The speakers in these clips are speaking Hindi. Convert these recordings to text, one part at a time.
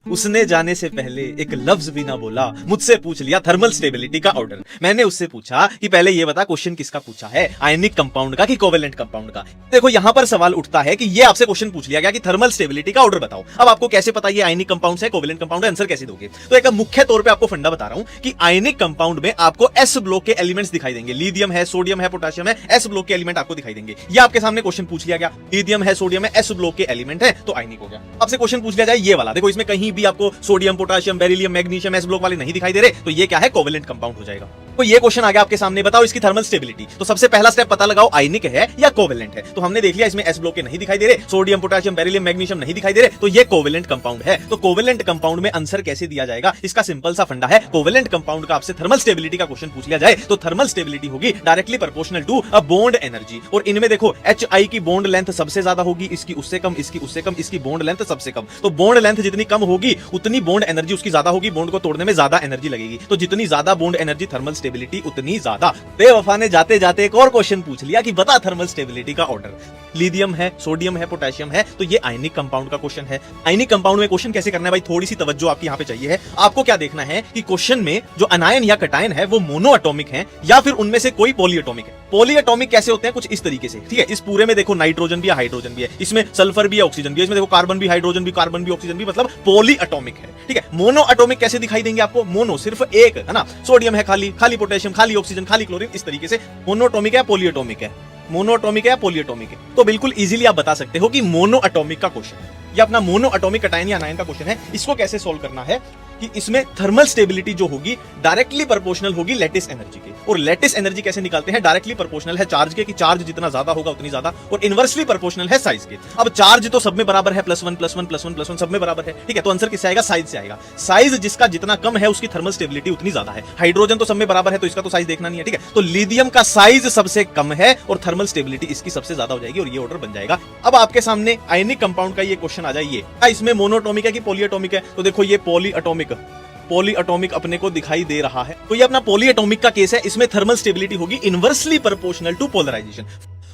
उसने जाने से पहले एक लफ्ज भी ना बोला, मुझसे पूछ लिया थर्मल स्टेबिलिटी का ऑर्डर। मैंने उससे पूछा कि पहले ये बता क्वेश्चन किसका पूछा है, आयनिक कंपाउंड का कि कोवेलेंट कंपाउंड का। देखो यहां पर सवाल उठता है कि ये आपसे क्वेश्चन पूछ लिया गया कि थर्मल स्टेबिलिटी का ऑर्डर बताओ। अब आपको कैसे पता ये आयनिक कंपाउंड है कोवेलेंट कंपाउंड है, आंसर कैसे दोगे? तो एक मुख्य तौर पे आपको फंडा बता रहा हूं कि आयनिक कंपाउंड में आपको एस ब्लॉक के एलिमेंट्स दिखाई देंगे। लिथियम है, सोडियम है, पोटेशियम है, एस ब्लॉक के एलिमेंट आपको दिखाई देंगे। ये आपके सामने क्वेश्चन पूछ लिया गया, लिथियम है, सोडियम है, एस ब्लॉक के एलिमेंट है तो आयनिक हो गया। आपसे क्वेश्चन पूछ लिया जाए ये वाला, देखो इसमें कहीं भी आपको sodium, potassium, beryllium, magnesium, S block वाले नहीं दिखाई दे रहे, तो ये क्या है? कोवेलेंट कंपाउंड हो जाएगा। तो ये क्वेश्चन आ गया आपके सामने, बताओ इसकी थर्मल स्टेबिलिटी। तो सबसे पहला स्टेप पता लगाओ आयनिक है या कोवेलेंट है। तो हमने देख लिया इसमें एस ब्लॉक के नहीं दिखाई दे रहे, सोडियम, पोटेशियम, बेरिलियम, मैग्नीशियम नहीं दिखाई दे रहे, तो ये कोवेलेंट कंपाउंड है। तो कोवेलेंट कंपाउंड में आंसर कैसे दिया जाएगा? इसका सिंपल सा फंडा है, कोवेलेंट कंपाउंड का आपसे थर्मल स्टेबिलिटी का क्वेश्चन पूछ लिया जाए तो थर्मल स्टेबिलिटी होगी directly proportional to a bond energy. और इनमें देखो HI की बॉन्ड लेंथ सबसे ज्यादा होगी, इसकी उससे कम, इसकी उससे कम, इसकी बॉन्ड लेंथ सबसे कम। तो बॉन्ड लेंथ जितनी कम होगी उतनी बॉन्ड एनर्जी उसकी ज्यादा होगी, बॉन्ड को तोड़ने में ज्यादा एनर्जी लगेगी। तो जितनी ज्यादा बॉन्ड एनर्जी थर्मल स्टेबिलिटी उतनी ज्यादा। बेवफा ने जाते जाते एक और क्वेश्चन पूछ लिया कि बता थर्मल स्टेबिलिटी का ऑर्डर। लिथियम है, सोडियम है, पोटेशियम है, तो ये आयनिक कंपाउंड का क्वेश्चन है। आयनिक कंपाउंड में क्वेश्चन कैसे करना है भाई, थोड़ी सी तवज्जो आपकी यहां पे चाहिए है। आपको क्या देखना है कि क्वेश्चन में जो अनायन या कटायन है वो मोनो एटॉमिक है या फिर उनमें से कोई पॉली एटॉमिक है। पॉली एटॉमिक कैसे होते हैं? कुछ इस तरीके से, ठीक है। इस पूरे में देखो नाइट्रोजन भी है, हाइड्रोजन भी है, इसमें सल्फर भी है, ऑक्सीजन भी है, इसमें देखो कार्बन भी, हाइड्रोजन भी, कार्बन भी, ऑक्सीजन भी, मतलब पॉली एटॉमिक है, ठीक है। मोनो एटॉमिक कैसे दिखाई देंगे आपको? मोनो सिर्फ एक है ना, सोडियम है खाली, खाली पोटेशियम, खाली ऑक्सीजन, खाली क्लोरीन, इस तरीके से मोनोएटॉमिक है, पॉलीएटॉमिक है, मोनोएटॉमिक है, पॉलीएटॉमिक है। तो बिल्कुल इजीली आप बता सकते हो कि मोनोएटॉमिक का क्वेश्चन है। ये अपना मोनोएटॉमिक कटायन या अनायन का क्वेश्चन है। इसको कैसे सोल्व करना है कि इसमें थर्मल स्टेबिलिटी जो होगी डायरेक्टली प्रोपोर्शनल होगी लैटिस एनर्जी के। और लैटिस एनर्जी कैसे निकालते हैं? डायरेक्टली प्रोपोर्शनल है चार्ज के, कि चार्ज जितना ज्यादा होगा उतनी ज्यादा, और इनवर्सली प्रोपोर्शनल है साइज के। अब चार्ज तो सब में बराबर है, +1 +1 +1 +1 सब में बराबर है, ठीक है। तो आंसर किससे आएगा? साइज से आएगा। साइज जिसका जितना कम है उसकी थर्मल स्टेबिलिटी उतनी ज्यादा है। हाइड्रोजन तो सब में बराबर है तो इसका तो साइज देखना नहीं है, ठीक है। तो लिथियम का साइज सबसे कम है और थर्मल स्टेबिलिटी इसकी सबसे ज्यादा हो जाएगी और ये ऑर्डर बन जाएगा। अब आपके सामने आयनिक कंपाउंड का ये क्वेश्चन आ जाइए, इसमें मोनोएटॉमिक है कि पॉलीएटॉमिक है? तो देखो ये पॉलीएटॉमिक अपने को दिखाई दे रहा है, तो ये अपना पॉलीएटॉमिक का केस है। इसमें थर्मल स्टेबिलिटी होगी इनवर्सली प्रोपोर्शनल टू पोलराइजेशन।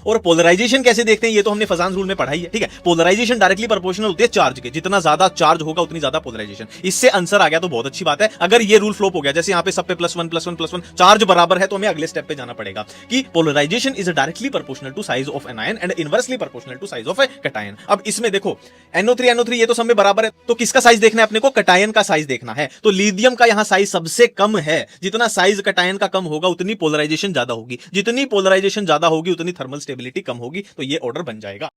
और पोलराइजेशन कैसे देखते हैं ये तो हमने फजान रूल में पढ़ा ही है, ठीक है। पोलराइजेशन डायरेक्टली प्रोपोर्शनल होती है चार्ज के, जितना ज्यादा चार्ज होगा उतनी ज्यादा पोलराइजेशन। इससे आंसर आ गया तो बहुत अच्छी बात है। अगर ये रूल फ्लॉप हो गया, जैसे यहाँ पे सब पे +1 +1 +1 चार्ज बराबर है, तो हमें अगले स्टेप पे जाना पड़ेगा कि polarisation is directly proportional to size of an ion and inversely proportional to size of a cation. अब इसमें देखो NO3 ये तो सब में बराबर है, तो किसका साइज देखना है अपने को? कटायन का साइज देखना है। तो लिथियम का यहाँ साइज सबसे कम है। जितना साइज कटायन का कम होगा उतनी पोलराइजेशन ज्यादा होगी, जितनी पोलराइजेशन ज्यादा होगी उतनी थर्मल स्टेबिलिटी कम होगी। तो ये ऑर्डर बन जाएगा।